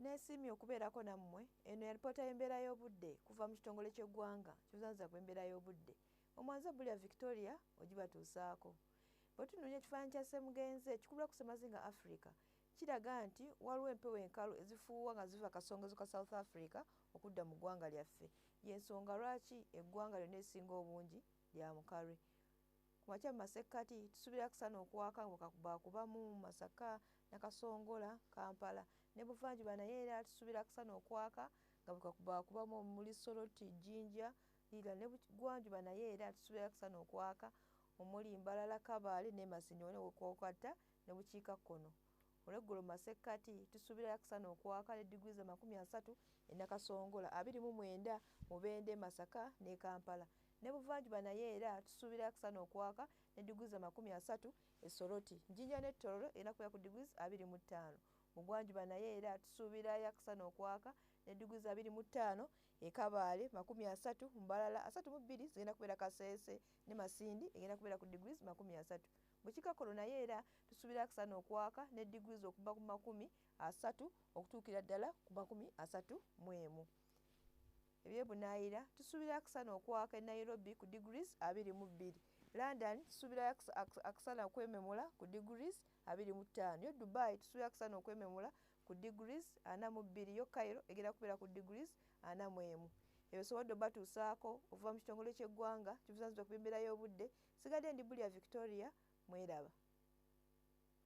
Nesimye okubeerako nammwe. Eno ya lipoota y'embeera y'obudde kuva mu kitongole ky'eggwanga ky'obuzaza bw'embeera y'obudde. Omwanza Bulia Victoria ogibatuusaako. Bwe tunuulya ekifaananyi kya Ssemugenzi ekikubira ku Ssemazinga Africa kiraga nti waliwo empewo enkalu ezifuuwa nga ziva kasongezo ka South Africa okudda mu ggwanga lyaffe. Y'ensonga lwaki eggwanga lyonna erisinga obungi lya mukalwe. Ku makya mu masekkati tusuubira kusana okwaka nga bw'akakubakubamu Masaka, Nakasongola, Kampala. Ne buvanjuba naye era tusuubira kusana okwaka nga bw'akakubakubamu omuli Soroti, Jinja, Lira. Ne bugwanjuba naye era tusuubira kusana okwaka omuli Mbalala, Kabale ne Masindi ne Kwokwatta ne bukiikakkono. Olw'eggulo mu masekkati tusuubira kusana okwaka ne diguli za 30 e Nakasongola, 29 Mubende, Masaka ne Kampala. Ne buvanjuba naye era tusuubira kusana okwaka ne diguli za 30 e Soroti. Jinja ne Tororo erina kubeera ku diguli 25. Mugwanjuba naye era tusuubira yakusana okwaka ne diguli za 25 e Kabale, 30 Mbalala, 32 zigenda kubeera Kasese ne Masindi egenda kubeera ku diguli 30. Bukiikakkono naye era tusuubira kusana okwaka ne diguli okuva ku 30 okutuukira ddala ku 31. Ebyebunaayira tusuubira kusana okwaka e Nairobi ku degrees 22. London tusuubira akusana okwememula ku degrees 25. Yo Dubai tusuubira kusana okwememula ku degrees 42. Yo Cairo egenda kubeera ku degrees 41. Ebyo sobodde batuusaako okuva mu kitongole ky'eggwanga kibuzaazibwa ku b'embeera y'obudde. Sigadde ndi Bulia Victoria, mweraba.